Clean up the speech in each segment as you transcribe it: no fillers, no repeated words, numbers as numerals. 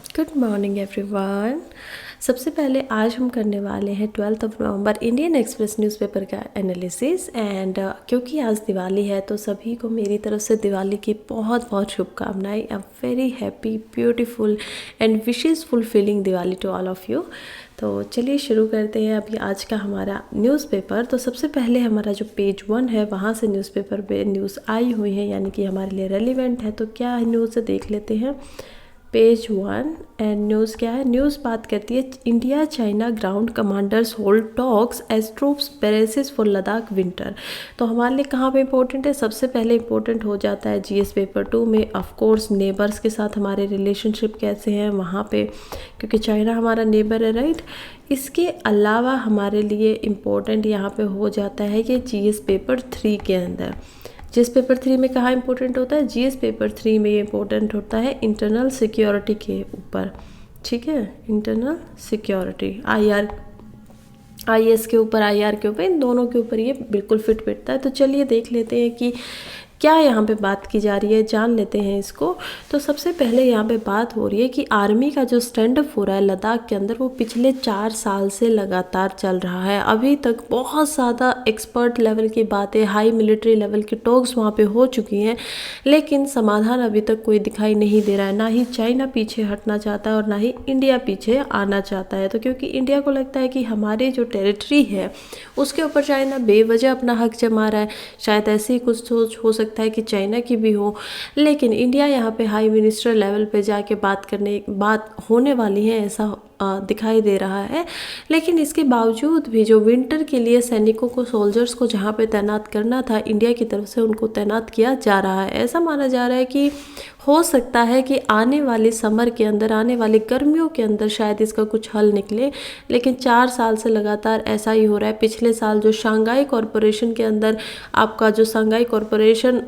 Good morning everyone. सबसे पहले आज हम करने वाले हैं 12 नवंबर इंडियन एक्सप्रेस न्यूज़पेपर का एनालिसिस एंड क्योंकि आज दिवाली है तो सभी को मेरी तरफ से दिवाली की बहुत बहुत शुभकामनाएं। A very happy beautiful and wishes fulfilling Diwali to all of you. तो चलिए शुरू करते हैं अभी आज का हमारा न्यूज़पेपर। तो सबसे पहले हमारा जो पेज 1 है वहाँ से न्यूज़पेपर पे न्यूज़ आई हुई है, यानी कि हमारे लिए रेलिवेंट है। तो क्या न्यूज़ देख लेते हैं। पेज 1 एंड न्यूज़ क्या है। न्यूज़ बात करती है India China ground commanders hold talks as troops presses for Ladakh winter. तो हमारे लिए कहाँ पे इंपॉर्टेंट है, सबसे पहले इंपॉर्टेंट हो जाता है जीएस पेपर 2 में। ऑफ कोर्स नेबर्स के साथ हमारे रिलेशनशिप कैसे हैं वहाँ पे, क्योंकि चाइना हमारा नेबर है, राइट। इसके अलावा हमारे लिए इम्पोर्टेंट यहाँ पे हो जाता है कि जीएस पेपर 3 के अंदर, जीएस पेपर 3 में कहाँ इंपॉर्टेंट होता है, जीएस पेपर 3 में ये इंपॉर्टेंट होता है इंटरनल सिक्योरिटी के ऊपर। ठीक है, इंटरनल सिक्योरिटी आईएस के ऊपर, आईआर के ऊपर, इन दोनों के ऊपर ये बिल्कुल फिट बैठता है। तो चलिए देख लेते हैं कि क्या यहाँ पे बात की जा रही है, जान लेते हैं इसको। तो सबसे पहले यहाँ पे बात हो रही है कि आर्मी का जो स्टैंड अप हो रहा है लद्दाख के अंदर वो पिछले 4 साल से लगातार चल रहा है। अभी तक बहुत ज़्यादा एक्सपर्ट लेवल की बातें, हाई मिलिट्री लेवल की टॉक्स वहाँ पे हो चुकी हैं, लेकिन समाधान अभी तक कोई दिखाई नहीं दे रहा है। ना ही चाइना पीछे हटना चाहता है और ना ही इंडिया पीछे आना चाहता है। तो क्योंकि इंडिया को लगता है कि हमारी जो टेरिटरी है उसके ऊपर चाइना बेवजह अपना हक जमा रहा है, शायद ऐसी ही कुछ सोच हो सकता है कि चाइना की भी हो। लेकिन इंडिया यहाँ पे हाई मिनिस्टर लेवल पे जाके बात होने वाली है, ऐसा दिखाई दे रहा है। लेकिन इसके बावजूद भी जो विंटर के लिए सैनिकों को, सोल्जर्स को जहाँ पे तैनात करना था इंडिया की तरफ से, उनको तैनात किया जा रहा है। ऐसा माना जा रहा है कि हो सकता है कि आने वाले समर के अंदर, आने वाली गर्मियों के अंदर शायद इसका कुछ हल निकले। लेकिन 4 साल से लगातार ऐसा ही हो रहा है। पिछले साल जो शंघाई कॉरपोरेशन के अंदर आपका जो शंघाई कॉरपोरेशन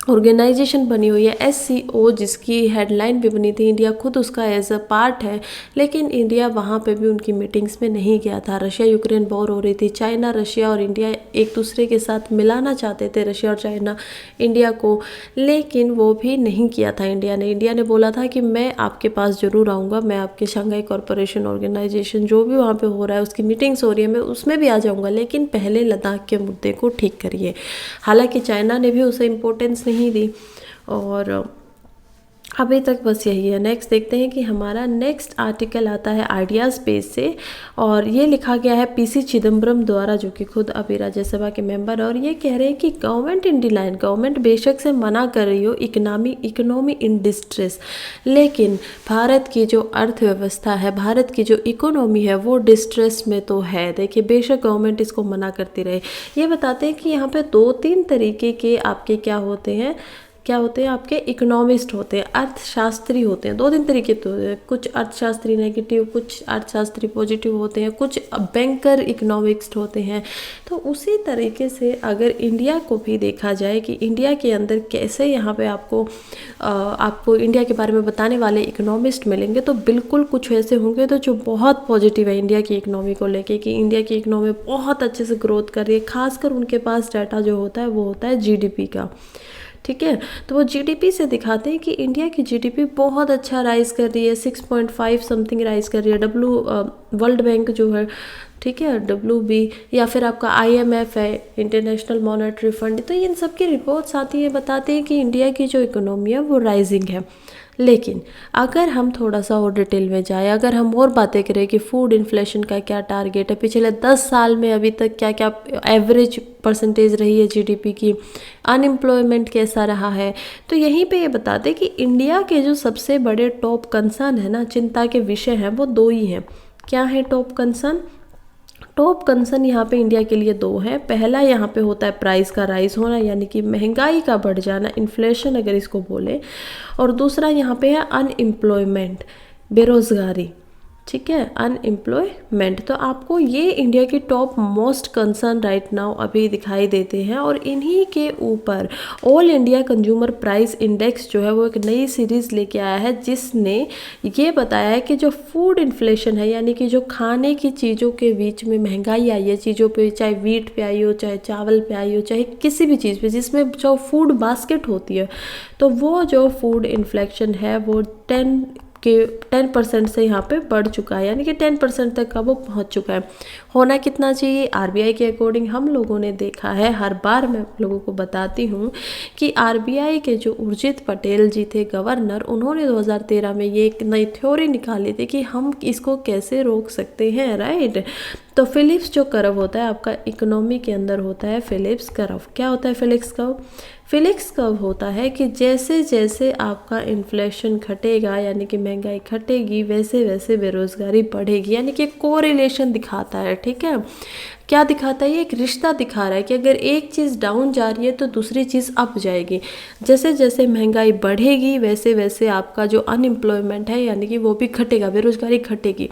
ऑर्गेनाइजेशन बनी हुई है एससीओ, जिसकी हेडलाइन भी बनी थी, इंडिया खुद उसका एज अ पार्ट है, लेकिन इंडिया वहाँ पे भी उनकी मीटिंग्स में नहीं गया था। रशिया यूक्रेन वॉर हो रही थी, चाइना, रशिया और इंडिया एक दूसरे के साथ मिलाना चाहते थे, रशिया और चाइना इंडिया को, लेकिन वो भी नहीं किया था इंडिया ने बोला था कि मैं आपके पास ज़रूर आऊँगा, मैं आपके शंघाई कॉरपोरेशन ऑर्गेनाइजेशन जो भी वहाँ पर हो रहा है उसकी मीटिंग्स हो रही है, मैं उसमें भी आ जाऊँगा, लेकिन पहले लद्दाख के मुद्दे को ठीक करिए। हालांकि चाइना ने भी उसे इम्पोर्टेंस नहीं दी और अभी तक बस यही है। नेक्स्ट देखते हैं कि हमारा नेक्स्ट आर्टिकल आता है आइडियाज़ पेज से, और ये लिखा गया है पीसी चिदम्बरम द्वारा, जो कि खुद अभी राज्यसभा के मेंबर, और ये कह रहे हैं कि गवर्नमेंट इन डिलाइन, गवर्नमेंट बेशक से मना कर रही हो इकोनॉमी इन डिस्ट्रेस, लेकिन भारत की जो अर्थव्यवस्था है, भारत की जो इकोनॉमी है वो डिस्ट्रेस में तो है। देखिए, बेशक गवर्नमेंट इसको मना करती रहे। ये बताते हैं कि यहाँ पे 2-3 तरीके के आपके क्या होते हैं आपके इकोनॉमिस्ट होते हैं, अर्थशास्त्री होते हैं। 2-3 तरीके तो होते हैं, कुछ अर्थशास्त्री नेगेटिव, कुछ अर्थशास्त्री पॉजिटिव होते हैं, कुछ बैंकर इकोनॉमिस्ट होते हैं। तो उसी तरीके से अगर इंडिया को भी देखा जाए कि इंडिया के अंदर कैसे यहाँ पे आपको इंडिया के बारे में बताने वाले इकोनॉमिस्ट मिलेंगे, तो बिल्कुल कुछ ऐसे होंगे तो जो बहुत पॉजिटिव है इंडिया की इकोनॉमी को लेके, कि इंडिया की इकोनॉमी बहुत अच्छे से ग्रोथ कर रही है। खासकर उनके पास डाटा जो होता है वो होता है जीडीपी का। ठीक है, तो वो जीडीपी से दिखाते हैं कि इंडिया की जीडीपी बहुत अच्छा राइज कर रही है, 6.5 समथिंग राइज कर रही है। वर्ल्ड बैंक जो है, ठीक है, WB या फिर आपका IMF है, इंटरनेशनल मॉनेटरी फंड, तो इन सब की रिपोर्ट्स आती है, बताते हैं कि इंडिया की जो इकोनॉमी है वो राइजिंग है। लेकिन अगर हम थोड़ा सा और डिटेल में जाए, अगर हम और बातें करें कि फूड इन्फ्लेशन का क्या टारगेट है, पिछले 10 साल में अभी तक क्या क्या एवरेज परसेंटेज रही है जीडीपी की, अनएम्प्लॉयमेंट कैसा रहा है, तो यहीं पे ये बताते कि इंडिया के जो सबसे बड़े टॉप कंसर्न है ना, चिंता के विषय हैं, वो 2 ही हैं। क्या है टॉप कंसर्न? टॉप कंसर्न यहाँ पे इंडिया के लिए 2 है। पहला यहाँ पे होता है प्राइस का राइज होना, यानी कि महंगाई का बढ़ जाना, इन्फ्लेशन अगर इसको बोले, और दूसरा यहाँ पे है अनएम्प्लॉयमेंट, बेरोजगारी। ठीक है, अनएम्प्लॉयमेंट। तो आपको ये इंडिया की top most concern right now अभी दिखाई देते हैं, और इन्हीं के ऊपर all India consumer price index जो है वो एक नई सीरीज़ लेके आया है, जिसने ये बताया है कि जो फूड इन्फ्लेशन है, यानी कि जो खाने की चीज़ों के बीच में महंगाई आई है, चीज़ों पे, चाहे वीट पे आई हो, चाहे चावल पे आई हो, चाहे किसी भी चीज़ पे जिसमें जो फूड बास्केट होती है, तो वो जो फूड इन्फ्लेशन है वो कि 10% से यहाँ पे बढ़ चुका है, यानी कि 10% तक का वो पहुँच चुका है। होना कितना चाहिए? आरबीआई के अकॉर्डिंग हम लोगों ने देखा है, हर बार मैं आप लोगों को बताती हूँ कि आरबीआई के जो उर्जित पटेल जी थे गवर्नर, उन्होंने 2013 में ये एक नई थ्योरी निकाली थी कि हम इसको कैसे रोक सकते हैं, राइट। तो फिलिप्स जो कर्व होता है आपका इकोनॉमी के अंदर होता है फिलिप्स कर्व। क्या होता है फिलिप्स कर्व? फिलिप्स कर्व होता है कि जैसे जैसे आपका इन्फ्लेशन घटेगा, यानी कि महंगाई घटेगी, वैसे वैसे बेरोजगारी बढ़ेगी, यानी कि कोरिलेशन दिखाता है, ठीक है। क्या दिखाता है? ये एक रिश्ता दिखा रहा है कि अगर एक चीज़ डाउन जा रही है तो दूसरी चीज़ अप जाएगी। जैसे जैसे महंगाई बढ़ेगी वैसे वैसे आपका जो अनएम्प्लॉयमेंट है यानी कि वो भी घटेगा, बेरोजगारी घटेगी,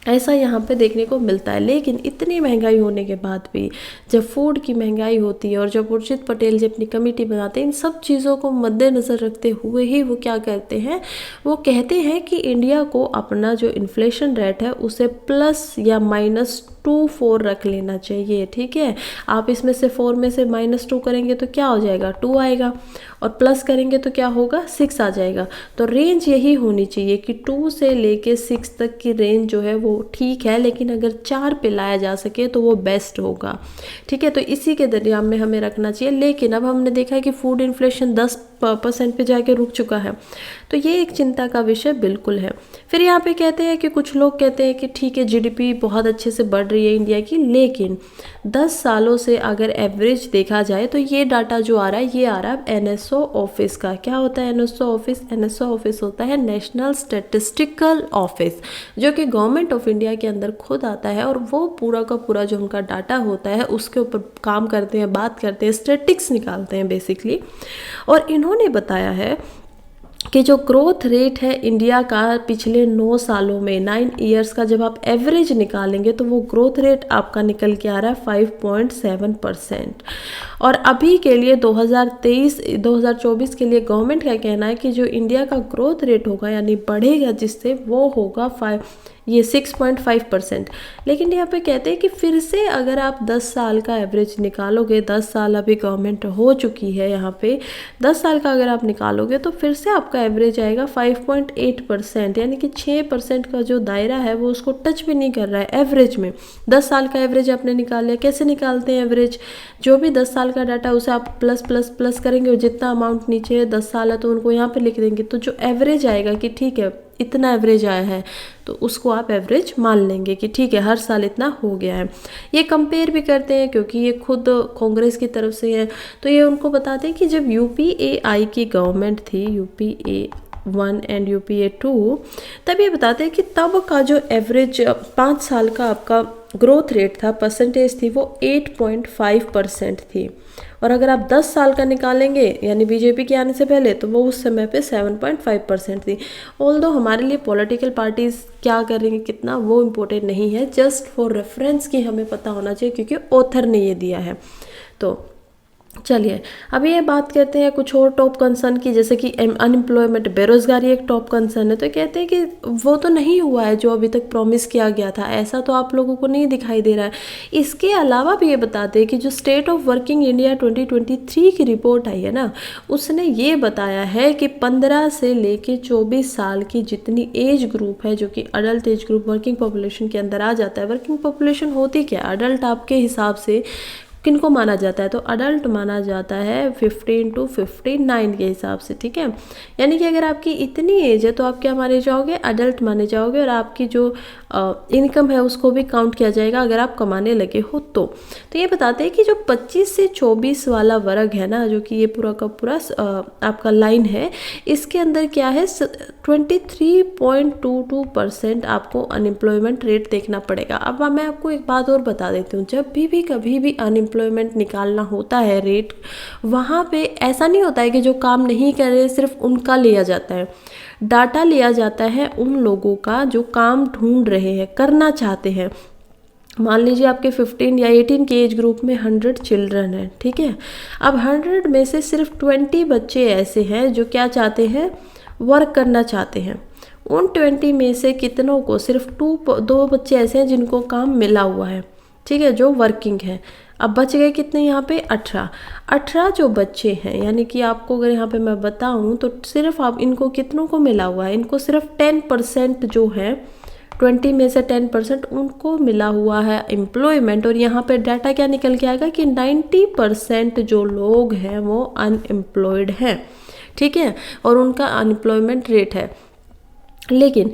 ऐसा यहाँ पे देखने को मिलता है। लेकिन इतनी महंगाई होने के बाद भी जब फूड की महंगाई होती है और जब उर्जित पटेल जी अपनी कमेटी बनाते हैं, इन सब चीज़ों को मद्देनज़र रखते हुए ही वो क्या करते हैं, वो कहते हैं कि इंडिया को अपना जो इन्फ्लेशन रेट है उसे प्लस या -2.4 रख लेना चाहिए, ठीक है। आप इसमें से 4 में से -2 करेंगे तो क्या हो जाएगा? 2 आएगा, और प्लस करेंगे तो क्या होगा? 6 आ जाएगा। तो रेंज यही होनी चाहिए कि 2 से लेके 6 तक की रेंज जो है वो ठीक है, लेकिन अगर 4 पे लाया जा सके तो वो बेस्ट होगा, ठीक है। तो इसी के दरमियान में हमें रखना चाहिए। लेकिन अब हमने देखा है कि फूड इन्फ्लेशन 10% पे जाके रुक चुका है, तो ये एक चिंता का विषय बिल्कुल है। फिर यहाँ पे कहते हैं कि कुछ लोग कहते हैं कि ठीक है जीडीपी बहुत अच्छे से बढ़ रही है इंडिया की, लेकिन 10 सालों से अगर एवरेज देखा जाए तो ये डाटा जो आ रहा है, ये आ रहा है एनएसओ ऑफिस का। क्या होता है एनएसओ ऑफिस? एनएसओ ऑफिस होता है नेशनल स्टैटिस्टिकल ऑफिस, जो कि गवर्नमेंट ऑफ इंडिया के अंदर खुद आता है, और वो पूरा का पूरा जो उनका डाटा होता है उसके ऊपर काम करते हैं, बात करते हैं, स्टैटिस्टिक्स निकालते हैं बेसिकली। और इन्होंने बताया है कि जो ग्रोथ रेट है इंडिया का पिछले 9 सालों में, 9 ईयर्स का जब आप एवरेज निकालेंगे तो वो ग्रोथ रेट आपका निकल के आ रहा है 5.7%। और अभी के लिए 2023-2024 के लिए गवर्नमेंट का कहना है कि जो इंडिया का ग्रोथ रेट होगा यानी बढ़ेगा जिससे, वो होगा 6.5%। लेकिन यहाँ पे कहते हैं कि फिर से अगर आप 10 साल का एवरेज निकालोगे, 10 साल अभी गवर्नमेंट हो चुकी है यहाँ पे, 10 साल का अगर आप निकालोगे तो फिर से आपका एवरेज आएगा 5.8%, यानी कि 6% का जो दायरा है वो उसको टच भी नहीं कर रहा है एवरेज में। 10 साल का एवरेज आपने निकाल लिया। कैसे निकालते हैं एवरेज? जो भी 10 साल का डाटा उसे आप प्लस प्लस प्लस करेंगे, जितना अमाउंट नीचे है 10 साल है तो उनको यहाँ पे लिख देंगे, तो जो एवरेज आएगा कि ठीक है इतना एवरेज आया है तो उसको आप एवरेज मान लेंगे कि ठीक है हर साल इतना हो गया है। ये कंपेयर भी करते हैं क्योंकि ये खुद कांग्रेस की तरफ से है, तो ये उनको बताते हैं कि जब यूपीएआई की गवर्नमेंट थी, यूपीए 1 एंड यूपीए 2, तब ये बताते हैं कि तब का जो एवरेज 5 साल का आपका ग्रोथ रेट था, परसेंटेज थी, वो 8.5% थी। और अगर आप 10 साल का निकालेंगे यानी बीजेपी के आने से पहले, तो वो उस समय पे 7.5% थी। ऑल्दो हमारे लिए पॉलिटिकल पार्टीज़ क्या करेंगे कितना, वो इम्पोर्टेंट नहीं है, जस्ट फॉर रेफरेंस की हमें पता होना चाहिए क्योंकि ऑथर ने ये दिया है। तो चलिए अब ये बात करते हैं कुछ और टॉप कंसर्न की, जैसे कि अनएम्प्लॉयमेंट, बेरोजगारी एक टॉप कंसर्न है। तो कहते हैं कि वो तो नहीं हुआ है जो अभी तक प्रॉमिस किया गया था, ऐसा तो आप लोगों को नहीं दिखाई दे रहा है। इसके अलावा भी ये बताते हैं कि जो स्टेट ऑफ वर्किंग इंडिया 2023 की रिपोर्ट आई है ना, उसने ये बताया है कि 15 से लेके 24 साल की जितनी एज ग्रुप है, जो कि adult age group working population के अंदर आ जाता है। वर्किंग पॉपुलेशन होती क्या? अडल्ट आपके हिसाब से किनको माना जाता है? तो अडल्ट माना जाता है 15 to 59 के हिसाब से, ठीक है। यानी कि अगर आपकी इतनी एज है तो आप क्या माने जाओगे? अडल्ट माने जाओगे, और आपकी जो इनकम है उसको भी काउंट किया जाएगा अगर आप कमाने लगे हो तो ये बताते हैं कि जो 25 से 24 वाला वर्ग है ना, जो कि ये पूरा का पूरा आपका लाइन है, इसके अंदर क्या है 23.22% आपको अनएम्प्लॉयमेंट रेट देखना पड़ेगा। अब मैं आपको एक बात और बता देती हूँ, जब भी कभी भी अनएम्प्लॉयमेंट निकालना होता है रेट, वहाँ पे ऐसा नहीं होता है कि जो काम नहीं कर रहे सिर्फ उनका लिया जाता है, डाटा लिया जाता है उन लोगों का जो काम ढूंढ रहे हैं, करना चाहते हैं। मान लीजिए आपके 15 या 18 के एज ग्रुप में 100 चिल्ड्रन हैं, ठीक है। अब 100 में से सिर्फ 20 बच्चे ऐसे हैं जो क्या चाहते हैं? वर्क करना चाहते हैं। उन 20 में से कितनों को? सिर्फ 2 बच्चे ऐसे हैं जिनको काम मिला हुआ है, ठीक है, जो वर्किंग है। अब बच गए कितने यहाँ पे 18 जो बच्चे हैं, यानी कि आपको अगर यहाँ पे मैं बताऊँ तो सिर्फ आप इनको कितनों को मिला हुआ है, इनको सिर्फ 10% जो है 20 में से 10% उनको मिला हुआ है एम्प्लॉयमेंट। और यहाँ पे डाटा क्या निकल के आएगा कि 90% जो लोग हैं वो अनएम्प्लॉयड हैं, ठीक है, और उनका अनएम्प्लॉयमेंट रेट है। लेकिन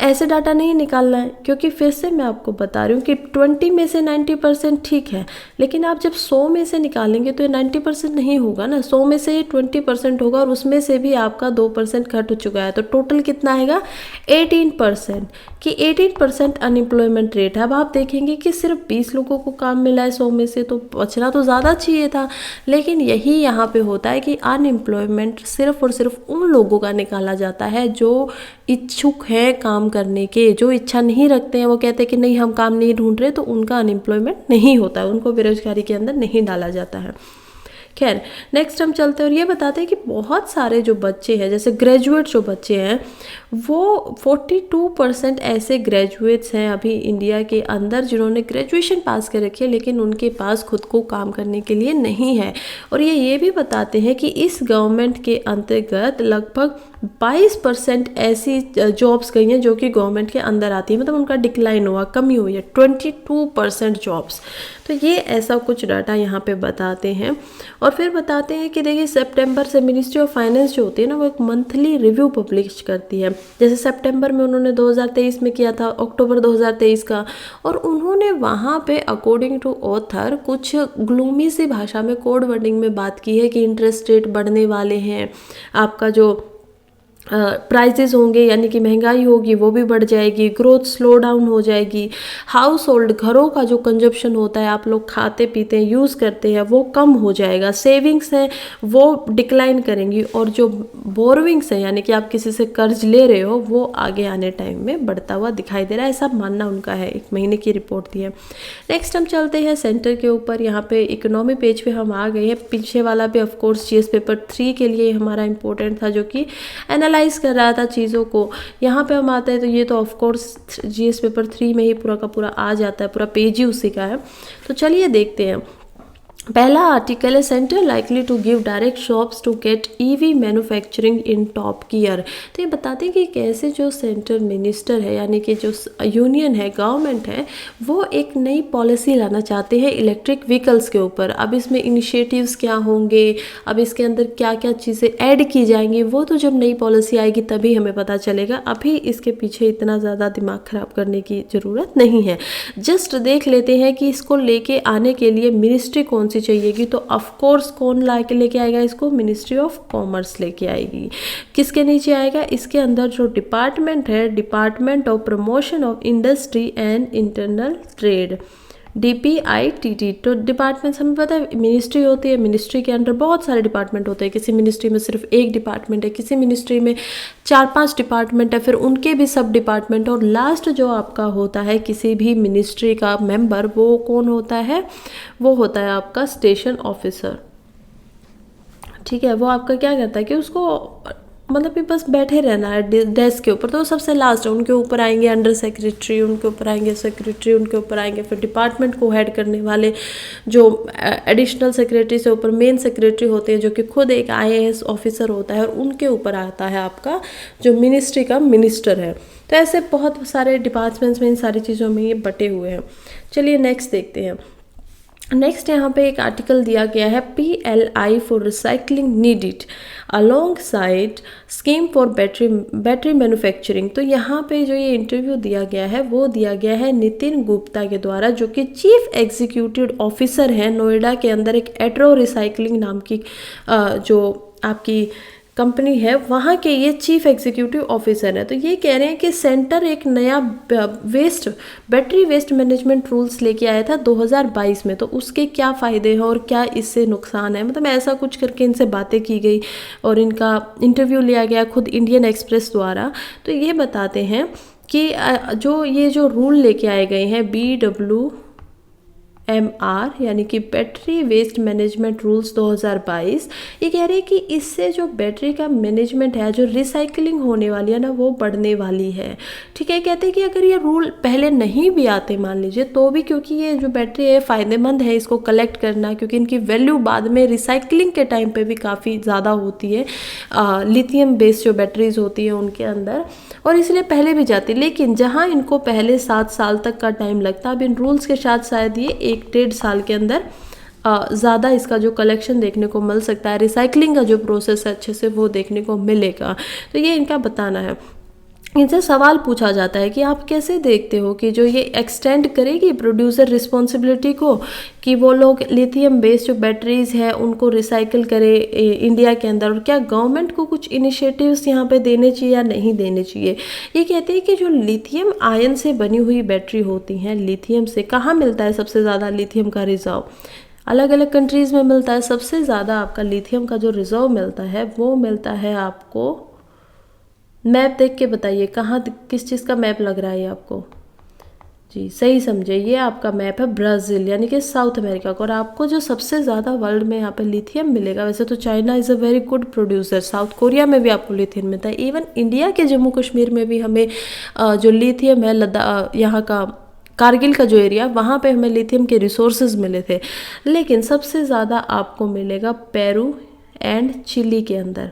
ऐसे डाटा नहीं निकालना है, क्योंकि फिर से मैं आपको बता रही हूँ कि 20 में से 90% ठीक है, लेकिन आप जब 100 में से निकालेंगे तो ये 90% नहीं होगा ना, 100 में से ये 20% होगा और उसमें से भी आपका 2% कट हो चुका है, तो टोटल कितना आएगा 18%, कि 18% अनएम्प्लॉयमेंट रेट है। अब आप देखेंगे कि सिर्फ 20 लोगों को काम मिला है 100 में से, तो बचना तो ज़्यादा चाहिए था, लेकिन यही यहाँ पे होता है कि अनएम्प्लॉयमेंट सिर्फ और सिर्फ उन लोगों का निकाला जाता है जो इच्छुक हैं काम करने के। जो इच्छा नहीं रखते हैं, वो कहते हैं कि नहीं हम काम नहीं ढूंढ रहे, तो उनका अनएम्प्लॉयमेंट नहीं होता है, उनको बेरोजगारी के अंदर नहीं डाला जाता है। खैर नेक्स्ट हम चलते हैं और ये बताते हैं कि बहुत सारे जो बच्चे हैं, जैसे ग्रेजुएट जो बच्चे हैं, वो 42% ऐसे ग्रेजुएट्स हैं अभी इंडिया के अंदर जिन्होंने ग्रेजुएशन पास कर रखी है, लेकिन उनके पास खुद को काम करने के लिए नहीं है। और ये भी बताते हैं कि इस गवर्नमेंट के अंतर्गत लगभग 22% ऐसी जॉब्स गई हैं जो कि गवर्नमेंट के अंदर आती है, मतलब उनका डिक्लाइन हुआ, कमी हुई है 22% जॉब्स। तो ये ऐसा कुछ डाटा यहाँ पे बताते हैं। और फिर बताते हैं कि देखिए सितंबर से मिनिस्ट्री ऑफ फाइनेंस जो होती है ना, वो एक मंथली रिव्यू पब्लिश करती है। जैसे सितंबर में उन्होंने 2023 में किया था, अक्टूबर 2023 का, और उन्होंने वहाँ पे अकॉर्डिंग टू ऑथर कुछ ग्लूमी सी भाषा में कोड वर्डिंग में बात की है कि इंटरेस्ट रेट बढ़ने वाले हैं, आपका जो प्राइसेस होंगे यानी कि महंगाई होगी वो भी बढ़ जाएगी, ग्रोथ स्लो डाउन हो जाएगी, हाउस होल्ड घरों का जो कंजप्शन होता है, आप लोग खाते पीते हैं यूज़ करते हैं, वो कम हो जाएगा, सेविंग्स हैं वो डिक्लाइन करेंगी, और जो बोरोविंग्स हैं यानी कि आप किसी से कर्ज ले रहे हो वो आगे आने टाइम में बढ़ता हुआ दिखाई दे रहा है, ऐसा मानना उनका है। 1 महीने की रिपोर्ट दी है। नेक्स्ट हम चलते हैं सेंटर के ऊपर। यहाँ पे इकोनॉमी पेज पे हम आ गए हैं। पीछे वाला भी ऑफकोर्स जीएस पेपर 3 के लिए हमारा इंपॉर्टेंट था, जो कि एनालाइज कर रहा था चीज़ों को। यहाँ पे हम आते हैं तो ये तो ऑफ कोर्स जीएस पेपर 3 में ही पूरा का पूरा आ जाता है, पूरा पेज ही उसी का है। तो चलिए देखते हैं। पहला आर्टिकल है centre likely to give direct sops to get EV manufacturing in top gear. तो ये बताते हैं कि कैसे जो सेंटर मिनिस्टर है यानी कि जो यूनियन है, गवर्नमेंट है, वो एक नई पॉलिसी लाना चाहते हैं इलेक्ट्रिक व्हीकल्स के ऊपर। अब इसमें इनिशिएटिव्स क्या होंगे, अब इसके अंदर क्या क्या चीज़ें ऐड की जाएंगी, वो तो जब नई पॉलिसी आएगी तभी हमें पता चलेगा। अभी इसके पीछे इतना ज़्यादा दिमाग ख़राब करने की ज़रूरत नहीं है। जस्ट देख लेते हैं कि इसको लेके आने के लिए मिनिस्ट्री कौन सी चाहिएगी। तो ऑफ कोर्स कौन ला के लेके आएगा इसको, मिनिस्ट्री ऑफ कॉमर्स लेके आएगी। किसके नीचे आएगा, इसके अंदर जो डिपार्टमेंट है, department of promotion of industry and internal trade, DPITT। तो डिपार्टमेंट्स हमें पता है मिनिस्ट्री होती है, मिनिस्ट्री के अंडर बहुत सारे डिपार्टमेंट होते हैं। किसी मिनिस्ट्री में सिर्फ एक डिपार्टमेंट है, किसी मिनिस्ट्री में 4-5 डिपार्टमेंट है, फिर उनके भी सब डिपार्टमेंट। और लास्ट जो आपका होता है किसी भी मिनिस्ट्री का मेंबर, वो कौन होता है, वो होता है आपका स्टेशन ऑफिसर। ठीक है, वो आपका क्या करता है कि उसको मतलब कि बस बैठे रहना है डेस्क के ऊपर। तो सबसे लास्ट है, उनके ऊपर आएंगे अंडर सेक्रेटरी, उनके ऊपर आएंगे सेक्रेटरी, उनके ऊपर आएंगे फिर डिपार्टमेंट को हेड करने वाले जो एडिशनल सेक्रेटरी से ऊपर मेन सेक्रेटरी होते हैं, जो कि खुद एक IAS ऑफिसर होता है, और उनके ऊपर आता है आपका जो मिनिस्ट्री का मिनिस्टर है। तो ऐसे बहुत सारे डिपार्टमेंट्स में इन सारी चीज़ों में ये बटे हुए हैं। चलिए नेक्स्ट देखते हैं। नेक्स्ट यहाँ पे एक आर्टिकल दिया गया है PLI for recycling needed along side scheme for battery manufacturing. तो यहाँ पे जो ये इंटरव्यू दिया गया है वो दिया गया है नितिन गुप्ता के द्वारा, जो कि चीफ एग्जीक्यूटिव ऑफिसर है नोएडा के अंदर एक एट्रो रिसाइकलिंग नाम की जो आपकी कंपनी है, वहाँ के ये चीफ एग्जीक्यूटिव ऑफिसर है। तो ये कह रहे हैं कि सेंटर एक नया बैटरी वेस्ट मैनेजमेंट रूल्स लेके आया था 2022 में। तो उसके क्या फ़ायदे हैं और क्या इससे नुकसान है, मतलब ऐसा कुछ करके इनसे बातें की गई और इनका इंटरव्यू लिया गया खुद इंडियन एक्सप्रेस द्वारा। तो ये बताते हैं कि जो रूल लेके आए गए हैं MR यानी कि बैटरी वेस्ट मैनेजमेंट रूल्स 2022, ये कह रहे हैं कि इससे जो बैटरी का मैनेजमेंट है, जो रिसाइकलिंग होने वाली है ना, वो बढ़ने वाली है। ठीक है, कहते हैं कि अगर ये रूल पहले नहीं भी आते मान लीजिए तो भी, क्योंकि ये जो बैटरी है फ़ायदेमंद है इसको कलेक्ट करना, क्योंकि इनकी वैल्यू बाद में रिसाइकलिंग के टाइम पे भी काफ़ी ज़्यादा होती है लिथियम बेस्ड जो बैटरीज होती है उनके अंदर, और इसलिए पहले भी जाती। लेकिन जहाँ इनको पहले 7 साल तक का टाइम लगता, अब इन रूल्स के साथ शायद ये 1-1.5 साल के अंदर ज़्यादा इसका जो कलेक्शन देखने को मिल सकता है, रिसाइकलिंग का जो प्रोसेस है अच्छे से वो देखने को मिलेगा। तो ये इनका बताना है। इनसे सवाल पूछा जाता है कि आप कैसे देखते हो कि जो ये एक्सटेंड करेगी प्रोड्यूसर रिस्पॉन्सिबिलिटी को, कि वो लोग लिथियम बेस्ड जो बैटरीज है उनको रिसाइकिल करे इंडिया के अंदर, और क्या गवर्नमेंट को कुछ इनिशिएटिव्स यहाँ पे देने चाहिए या नहीं देने चाहिए। ये कहते हैं कि जो लिथियम आयन से बनी हुई बैटरी होती हैं, लिथियम से कहाँ मिलता है सबसे ज़्यादा लिथियम का रिजर्व, अलग अलग कंट्रीज़ में मिलता है। सबसे ज़्यादा आपका लिथियम का जो रिजर्व मिलता है वो मिलता है आपको, मैप देख के बताइए कहाँ, किस चीज़ का मैप लग रहा है ये आपको। जी सही समझे, ये आपका मैप है ब्राज़ील यानी कि साउथ अमेरिका का। और आपको जो सबसे ज़्यादा वर्ल्ड में यहाँ पे लिथियम मिलेगा, वैसे तो China is a very good producer, south Korea में भी आपको लिथियम मिलता है, इवन इंडिया के जम्मू कश्मीर में भी हमें जो लिथियम है, लद्दाख यहाँ का कारगिल का जो एरिया, वहाँ पे हमें लिथियम के रिसोर्सेज मिले थे। लेकिन सबसे ज़्यादा आपको मिलेगा पेरू एंड चिली के अंदर।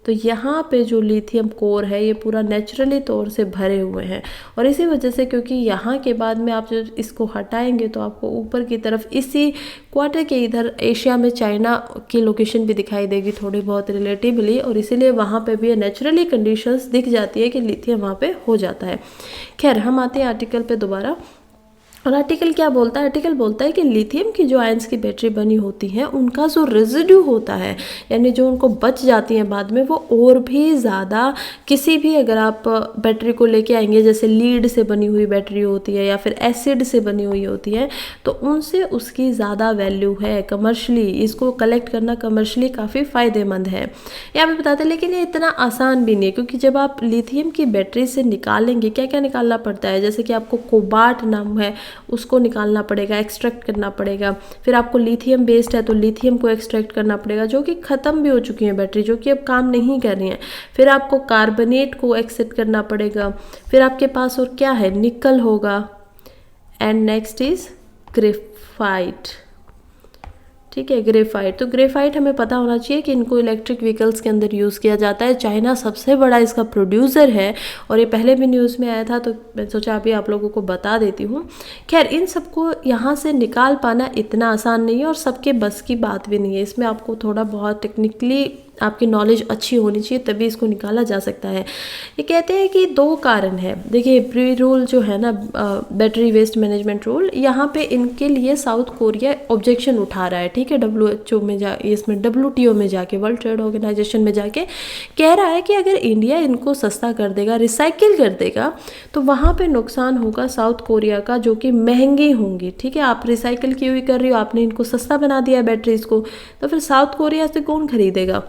तो यहाँ पे जो लिथियम कोर है ये पूरा नेचुरली तौर से भरे हुए हैं, और इसी वजह से, क्योंकि यहाँ के बाद में आप जो इसको हटाएंगे तो आपको ऊपर की तरफ इसी क्वार्टर के इधर एशिया में चाइना की लोकेशन भी दिखाई देगी थोड़ी बहुत रिलेटिवली, और इसीलिए वहाँ पे भी नेचुरली कंडीशंस दिख जाती है कि लिथियम वहाँ पे हो जाता है। खैर हम आते हैं आर्टिकल पे दोबारा। और आर्टिकल क्या बोलता है, आर्टिकल बोलता है कि लिथियम की जो आयंस की बैटरी बनी होती हैं उनका जो रेजिड्यू होता है, यानी जो उनको बच जाती हैं बाद में, वो और भी ज़्यादा किसी भी, अगर आप बैटरी को लेके आएंगे जैसे लीड से बनी हुई बैटरी होती है या फिर एसिड से बनी हुई होती है, तो उनसे उसकी ज़्यादा वैल्यू है कमर्शली, इसको कलेक्ट करना कमर्शली काफ़ी फ़ायदेमंद है। यहाँ पे बताते हैं, लेकिन ये इतना आसान भी नहीं है, क्योंकि जब आप लिथियम की बैटरी से निकालेंगे, क्या क्या निकालना पड़ता है, जैसे कि आपको कोबाल्ट नाम है उसको निकालना पड़ेगा, एक्सट्रैक्ट करना पड़ेगा। फिर आपको लिथियम बेस्ड है तो लिथियम को एक्सट्रैक्ट करना पड़ेगा, जो कि ख़त्म भी हो चुकी है बैटरी, जो कि अब काम नहीं कर रही हैं। फिर आपको कार्बोनेट को एक्सेप्ट करना पड़ेगा। फिर आपके पास और क्या है, निकल होगा, एंड नेक्स्ट इज ग्रेफाइट। ठीक है, ग्रेफाइट। तो ग्रेफाइट हमें पता होना चाहिए कि इनको इलेक्ट्रिक व्हीकल्स के अंदर यूज़ किया जाता है। चाइना सबसे बड़ा इसका प्रोड्यूसर है, और ये पहले भी न्यूज़ में आया था, तो मैं सोचा अभी आप लोगों को बता देती हूँ। खैर इन सबको यहाँ से निकाल पाना इतना आसान नहीं है, और सबके बस की बात भी नहीं है। इसमें आपको थोड़ा बहुत टेक्निकली आपकी नॉलेज अच्छी होनी चाहिए, तभी इसको निकाला जा सकता है। ये कहते हैं कि 2 कारण है। देखिए प्री रूल जो है ना, बैटरी वेस्ट मैनेजमेंट रूल, यहाँ पे इनके लिए साउथ कोरिया ऑब्जेक्शन उठा रहा है। ठीक है, WHO में इसमें WTO में जाके, वर्ल्ड ट्रेड ऑर्गेनाइजेशन में जाके कह रहा है कि अगर इंडिया इनको सस्ता कर देगा, रिसाइकिल कर देगा, तो वहाँ पे नुकसान होगा साउथ कोरिया का, जो कि महंगी होंगी। ठीक है, आप रिसाइकिल की हुई कर रही हो, आपने इनको सस्ता बना दिया बैटरीज को, तो फिर साउथ कोरिया से कौन खरीदेगा।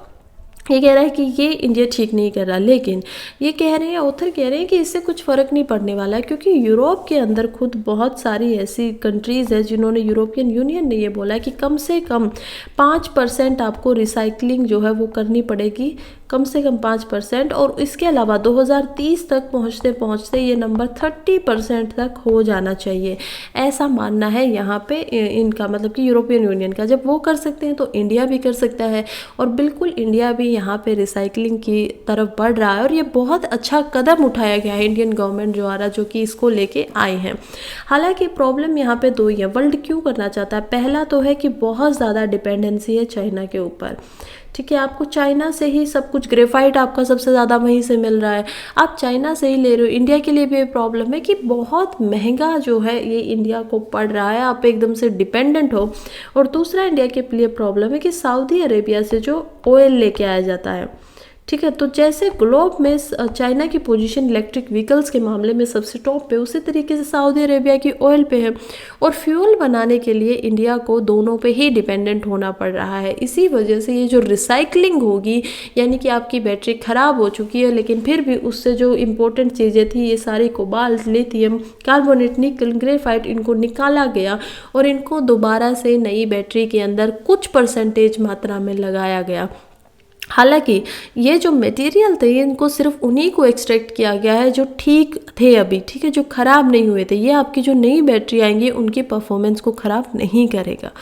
ये कह रहा है कि ये इंडिया ठीक नहीं कर रहा, लेकिन ये कह रहे हैं, ऑथर कह रहे हैं कि इससे कुछ फ़र्क नहीं पड़ने वाला है, क्योंकि यूरोप के अंदर खुद बहुत सारी ऐसी कंट्रीज़ हैं जिन्होंने, यूरोपियन यूनियन ने ये बोला है कि कम से कम 5% आपको रिसाइकलिंग जो है वो करनी पड़ेगी, कम से कम 5%। और इसके अलावा 2030 तक पहुँचते पहुँचते ये नंबर 30% तक हो जाना चाहिए, ऐसा मानना है यहाँ पे इनका, मतलब कि यूरोपियन यूनियन का। जब वो कर सकते हैं तो इंडिया भी कर सकता है, और बिल्कुल इंडिया भी यहाँ पे रिसाइकलिंग की तरफ बढ़ रहा है, और ये बहुत अच्छा कदम उठाया गया है इंडियन गवर्नमेंट द्वारा, जो कि इसको लेके आए हैं। हालांकि प्रॉब्लम यहाँ पे 2 ही है। वर्ल्ड क्यों करना चाहता है, पहला तो है कि बहुत ज़्यादा डिपेंडेंसी है चाइना के ऊपर। ठीक है, आपको चाइना से ही सब कुछ, ग्रेफाइट आपका सबसे ज़्यादा वहीं से मिल रहा है, आप चाइना से ही ले रहे हो। इंडिया के लिए भी ये प्रॉब्लम है कि बहुत महंगा जो है ये इंडिया को पड़ रहा है, आप एकदम से डिपेंडेंट हो। और दूसरा इंडिया के लिए प्रॉब्लम है कि सऊदी अरेबिया से जो ऑयल लेके आया जाता है, ठीक है। तो जैसे ग्लोब में चाइना की पोजीशन इलेक्ट्रिक व्हीकल्स के मामले में सबसे टॉप पे, उसी तरीके से सऊदी अरेबिया की ऑयल पे है, और फ्यूल बनाने के लिए इंडिया को दोनों पे ही डिपेंडेंट होना पड़ रहा है। इसी वजह से ये जो रिसाइकलिंग होगी, यानी कि आपकी बैटरी ख़राब हो चुकी है लेकिन फिर भी उससे जो इम्पोर्टेंट चीज़ें थी, ये सारी कोबाल्ट, लिथियम, कार्बोनेट, निकल, ग्रेफाइट, इनको निकाला गया और इनको दोबारा से नई बैटरी के अंदर कुछ परसेंटेज मात्रा में लगाया गया। हालांकि ये जो मटेरियल थे, इनको सिर्फ उन्हीं को एक्सट्रैक्ट किया गया है जो ठीक थे अभी, ठीक है, जो ख़राब नहीं हुए थे। ये आपकी जो नई बैटरी आएंगी उनकी परफॉर्मेंस को ख़राब नहीं करेगा।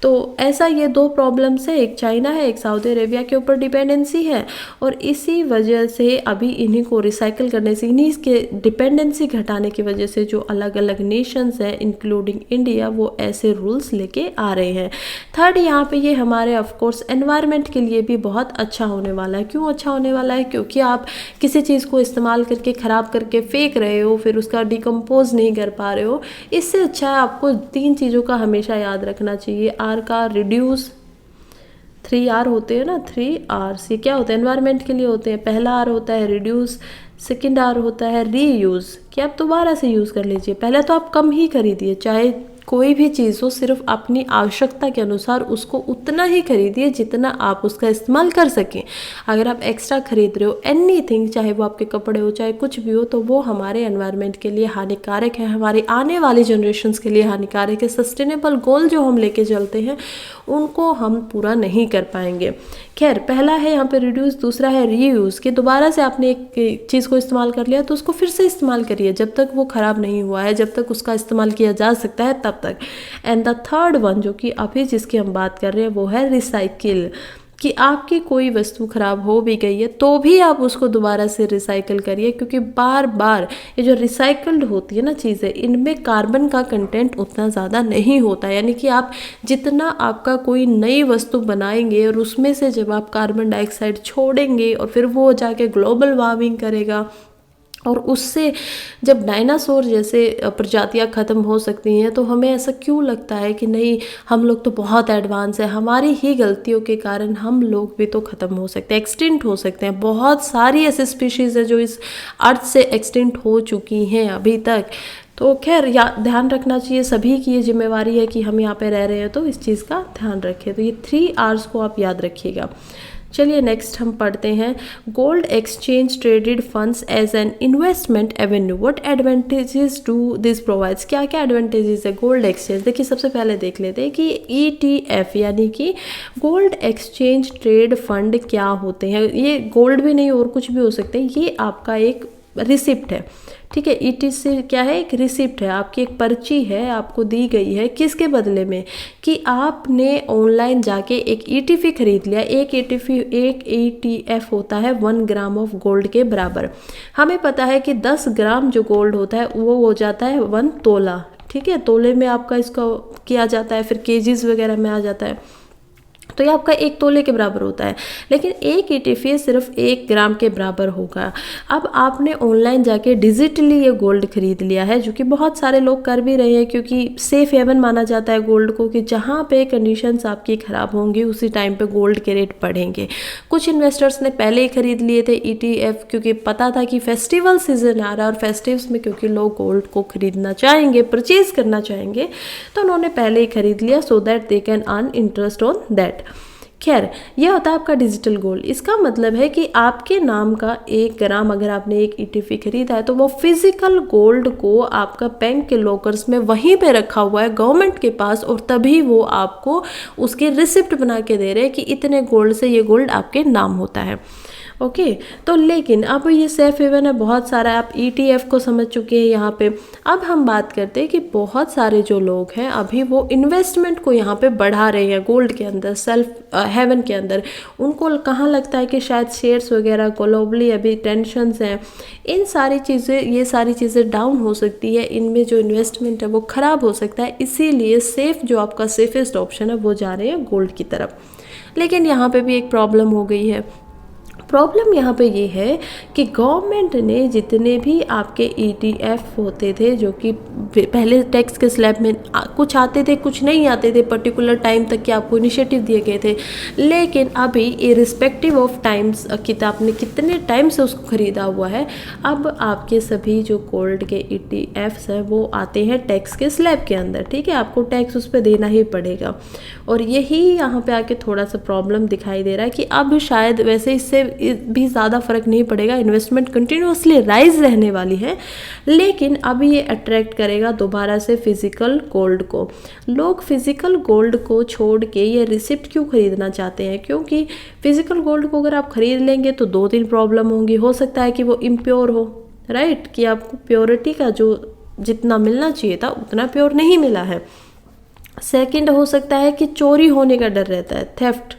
तो ऐसा ये दो प्रॉब्लम्स है, एक चाइना है, एक सऊदी अरेबिया के ऊपर डिपेंडेंसी है, और इसी वजह से अभी इन्हीं को रिसाइकल करने से, इन्हीं के डिपेंडेंसी घटाने की वजह से जो अलग अलग नेशंस हैं इंक्लूडिंग इंडिया, वो ऐसे रूल्स लेके आ रहे हैं। थर्ड, यहाँ पे ये हमारे ऑफकोर्स एनवायरनमेंट के लिए भी बहुत अच्छा होने वाला है। क्यों अच्छा होने वाला है? क्योंकि आप किसी चीज़ को इस्तेमाल करके ख़राब करके फेंक रहे हो, फिर उसका डिकम्पोज नहीं कर पा रहे हो। इससे अच्छा है आपको 3 चीज़ों का हमेशा याद रखना चाहिए। आर का रिड्यूस, 3 आर होते हैं ना, 3 आर्स, ये क्या होता है? एनवायरनमेंट के लिए होते हैं। पहला आर होता है रिड्यूस, सेकंड आर होता है रीयूज़, कि आप दोबारा से यूज़ कर लीजिए। पहले तो आप कम ही खरीदिए, चाहे कोई भी चीज़ हो, सिर्फ अपनी आवश्यकता के अनुसार उसको उतना ही खरीदिए जितना आप उसका इस्तेमाल कर सकें। अगर आप एक्स्ट्रा खरीद रहे हो एनीथिंग, चाहे वो आपके कपड़े हो, चाहे कुछ भी हो, तो वो हमारे एनवायरनमेंट के लिए हानिकारक है, हमारी आने वाली जनरेशन्स के लिए हानिकारक है। सस्टेनेबल गोल जो हम लेके चलते हैं उनको हम पूरा नहीं कर पाएंगे। खैर, पहला है यहाँ पे रिड्यूस, दूसरा है रीयूज़, कि दोबारा से आपने एक चीज़ को इस्तेमाल कर लिया तो उसको फिर से इस्तेमाल करिए जब तक वो ख़राब नहीं हुआ है, जब तक उसका इस्तेमाल किया जा सकता है तब तक। एंड द थर्ड वन, जो कि अभी जिसकी हम बात कर रहे हैं, वो है रिसाइकिल, कि आपकी कोई वस्तु ख़राब हो भी गई है तो भी आप उसको दोबारा से रिसाइकिल करिए, क्योंकि बार बार ये जो रिसाइकल्ड होती है ना चीज़ें, इनमें कार्बन का कंटेंट उतना ज़्यादा नहीं होता। यानी कि आप जितना आपका कोई नई वस्तु बनाएंगे और उसमें से जब आप कार्बन डाइऑक्साइड छोड़ेंगे और फिर वो जाके ग्लोबल वार्मिंग करेगा, और उससे जब डायनासोर जैसे प्रजातियां ख़त्म हो सकती हैं, तो हमें ऐसा क्यों लगता है कि नहीं, हम लोग तो बहुत एडवांस है, हमारी ही गलतियों के कारण हम लोग भी तो ख़त्म हो सकते हैं, एक्सटिंक्ट हो सकते हैं। बहुत सारी ऐसी स्पीशीज़ है जो इस अर्थ से एक्सटिंक्ट हो चुकी हैं अभी तक। तो खैर, ध्यान रखना चाहिए, सभी की ये जिम्मेवारी है कि हम यहाँ पे रह रहे हैं तो इस चीज़ का ध्यान रखें। तो ये 3 आर्स को आप याद रखिएगा। चलिए नेक्स्ट हम पढ़ते हैं, gold exchange traded funds as an investment avenue, what advantages do this provides. क्या क्या एडवांटेजेस है गोल्ड एक्सचेंज? देखिए, सबसे पहले देख लेते हैं कि ETF यानी कि गोल्ड एक्सचेंज ट्रेड फंड क्या होते हैं। ये गोल्ड भी नहीं और कुछ भी हो सकते हैं, ये आपका एक रिसिप्ट है, ठीक है। ETC क्या है? एक रिसिप्ट है, आपकी एक पर्ची है, आपको दी गई है किसके बदले में, कि आपने ऑनलाइन जाके एक ETF खरीद लिया। एक ETF होता है 1 ग्राम ऑफ गोल्ड के बराबर। हमें पता है कि 10 ग्राम जो गोल्ड होता है वो हो जाता है 1 तोला, ठीक है। तोले में आपका इसका किया जाता है, फिर केजीज वगैरह में आ जाता है, तो ये आपका 1 तोले के बराबर होता है। लेकिन एक ETF सिर्फ 1 ग्राम के बराबर होगा। अब आपने ऑनलाइन जाके डिजिटली ये गोल्ड खरीद लिया है, जो कि बहुत सारे लोग कर भी रहे हैं, क्योंकि सेफ हेवन माना जाता है गोल्ड को, कि जहाँ पे कंडीशंस आपकी ख़राब होंगी उसी टाइम पे गोल्ड के रेट बढ़ेंगे। कुछ इन्वेस्टर्स ने पहले ही खरीद लिए थे ETF, क्योंकि पता था कि फेस्टिवल सीजन आ रहा है और फेस्टिव्स में क्योंकि लोग गोल्ड को खरीदना चाहेंगे, परचेज करना चाहेंगे, तो उन्होंने पहले ही खरीद लिया so that they can earn interest on that. खैर, यह होता है आपका डिजिटल गोल्ड। इसका मतलब है कि आपके नाम का 1 ग्राम अगर आपने एक ETF खरीदा है, तो वो फिजिकल गोल्ड को आपका बैंक के लॉकर्स में वहीं पे रखा हुआ है गवर्नमेंट के पास, और तभी वो आपको उसके रिसिप्ट बना के दे रहे हैं कि इतने गोल्ड से ये गोल्ड आपके नाम होता है। ओके, तो लेकिन अब ये सेफ हेवन है, बहुत सारा आप ETF को समझ चुके हैं यहाँ पे। अब हम बात करते हैं कि बहुत सारे जो लोग हैं अभी वो इन्वेस्टमेंट को यहाँ पे बढ़ा रहे हैं गोल्ड के अंदर, सेल्फ हेवन के अंदर। उनको कहाँ लगता है कि शायद शेयर्स वगैरह ग्लोबली अभी टेंशन्स हैं, इन सारी चीज़ें, ये सारी चीज़ें डाउन हो सकती है, इनमें जो इन्वेस्टमेंट है वो ख़राब हो सकता है, इसीलिए सेफ जो आपका सेफेस्ट ऑप्शन है वो जा रहे हैं गोल्ड की तरफ। लेकिन यहाँ पे भी एक प्रॉब्लम हो गई है। प्रॉब्लम यहाँ पे ये है कि गवर्नमेंट ने जितने भी आपके ईटीएफ होते थे, जो कि पहले टैक्स के स्लैब में कुछ आते थे कुछ नहीं आते थे, पर्टिकुलर टाइम तक के आपको इनिशिएटिव दिए गए थे, लेकिन अभी इरिस्पेक्टिव ऑफ टाइम्स कि आपने कितने टाइम से उसको ख़रीदा हुआ है, अब आपके सभी जो गोल्ड के ईटीएफ्स हैं वो आते हैं टैक्स के स्लैब के अंदर। ठीक है, आपको टैक्स उस पर देना ही पड़ेगा। और यही यहाँ पे आके थोड़ा सा प्रॉब्लम दिखाई दे रहा है कि अब शायद वैसे इससे भी ज़्यादा फर्क नहीं पड़ेगा, इन्वेस्टमेंट कंटिन्यूसली राइज रहने वाली है, लेकिन अब ये अट्रैक्ट करेगा दोबारा से फिजिकल गोल्ड को। लोग फिजिकल गोल्ड को छोड़ के ये रिसिप्ट क्यों खरीदना चाहते हैं? क्योंकि फिजिकल गोल्ड को अगर आप खरीद लेंगे तो 2-3 प्रॉब्लम होंगी। हो सकता है कि वो इम्प्योर हो, राइट, कि आपको प्योरिटी का जो जितना मिलना चाहिए था उतना प्योर नहीं मिला है। सेकंड, हो सकता है कि चोरी होने का डर रहता है, थेफ्ट,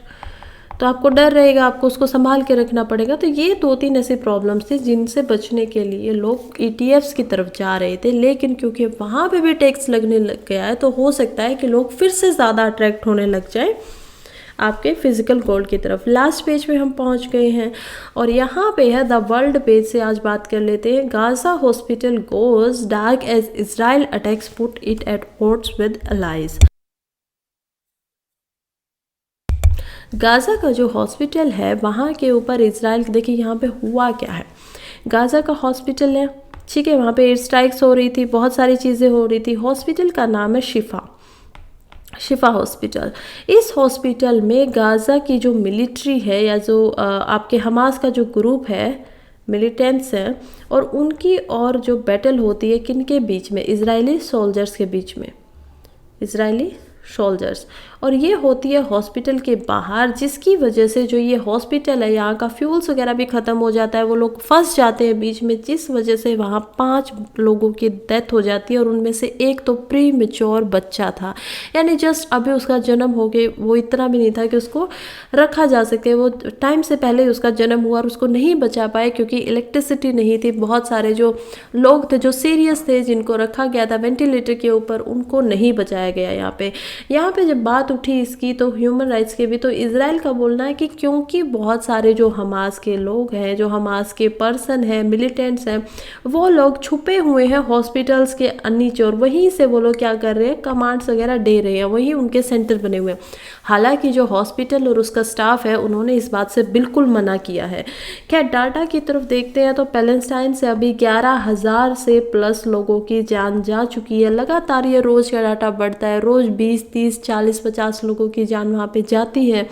तो आपको डर रहेगा, आपको उसको संभाल के रखना पड़ेगा। तो ये 2-3 ऐसी प्रॉब्लम्स थी जिनसे बचने के लिए लोग ईटीएफ्स की तरफ जा रहे थे, लेकिन क्योंकि वहाँ पे भी टैक्स लगने लग गया है तो हो सकता है कि लोग फिर से ज़्यादा अट्रैक्ट होने लग जाए आपके फिजिकल गोल्ड की तरफ। लास्ट पेज पे हम पहुंच गए हैं और यहाँ पे है द वर्ल्ड पेज से आज बात कर लेते हैं। Gaza hospital goes dark as Israel attacks put it at odds with allies. Gaza का जो हॉस्पिटल है वहाँ के ऊपर इजराइल, देखिए यहाँ पे हुआ क्या है। गाजा का हॉस्पिटल है, ठीक है, वहाँ पे एयर स्ट्राइक्स हो रही थी, बहुत सारी चीज़ें हो रही थी। हॉस्पिटल का नाम है शिफा हॉस्पिटल। इस हॉस्पिटल में गाज़ा की जो मिलिट्री है या जो आपके हमास का जो ग्रुप है, मिलिटेंट्स हैं, और उनकी और जो बैटल होती है किन के बीच में? इजरायली सोल्जर्स के बीच में, इजरायली सोल्जर्स। और ये होती है हॉस्पिटल के बाहर, जिसकी वजह से जो ये हॉस्पिटल है यहाँ का फ्यूल्स वगैरह भी ख़त्म हो जाता है, वो लोग फंस जाते हैं बीच में, जिस वजह से वहाँ 5 लोगों की डेथ हो जाती है और उनमें से एक तो प्री मेच्योर बच्चा था, यानी जस्ट अभी उसका जन्म हो गया, वो इतना भी नहीं था कि उसको रखा जा सके, वो टाइम से पहले ही उसका जन्म हुआ और उसको नहीं बचा पाए क्योंकि इलेक्ट्रिसिटी नहीं थी। बहुत सारे जो लोग थे जो सीरियस थे, जिनको रखा गया था वेंटिलेटर के ऊपर, उनको नहीं बचाया गया। यहाँ पे जब बात उठी इसकी तो ह्यूमन राइट्स के भी, तो इजराइल का बोलना है कि क्योंकि बहुत सारे जो हमास के लोग हैं, जो हमास के पर्सन हैं, मिलिटेंट्स हैं, वो लोग छुपे हुए हैं हॉस्पिटल्स के नीचे और वहीं से वो लोग क्या कर रहे हैं, कमांड्स वगैरह दे रहे हैं, वहीं उनके सेंटर बने हुए हैं। हालांकि जो हॉस्पिटल और उसका स्टाफ है उन्होंने इस बात से बिल्कुल मना किया है। खैर, डाटा की तरफ देखते हैं तो पैलेस्टाइन से अभी 11,000 से प्लस लोगों की जान जा चुकी है। लगातार ये रोज़ का डाटा बढ़ता है, रोज़ 20, 30, 40, 50 लोगों की जान वहाँ पे जाती है।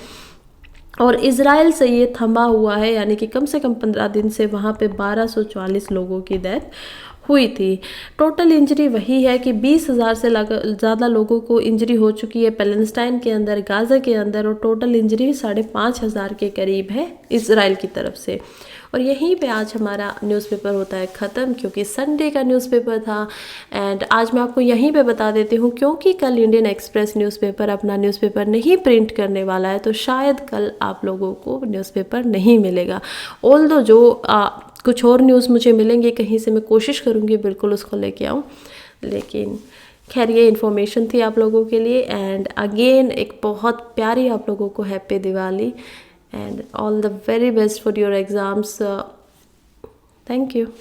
और इजराइल से ये थमा हुआ है, यानी कि कम से कम 15 दिन से वहाँ पे 1240 लोगों की डेथ हुई थी। टोटल इंजरी वही है कि 20,000 से ज़्यादा लोगों को इंजरी हो चुकी है पैलेस्टाइन के अंदर, गाज़ा के अंदर, और टोटल इंजरी 5,500 के करीब है इजराइल की तरफ से। और यहीं पे आज हमारा न्यूज़पेपर होता है ख़त्म, क्योंकि संडे का न्यूज़पेपर था। एंड आज मैं आपको यहीं पे बता देती हूँ, क्योंकि कल इंडियन एक्सप्रेस न्यूज़पेपर अपना न्यूज़पेपर नहीं प्रिंट करने वाला है, तो शायद कल आप लोगों को न्यूज़पेपर नहीं मिलेगा। ऑल्दो जो कुछ और न्यूज़ मुझे मिलेंगे कहीं से, मैं कोशिश करूँगी बिल्कुल उसको लेके आऊँ, लेकिन खैर ये इन्फॉर्मेशन थी आप लोगों के लिए। एंड अगेन एक बहुत प्यारी आप लोगों को happy Diwali and all the very best for your exams. Thank you.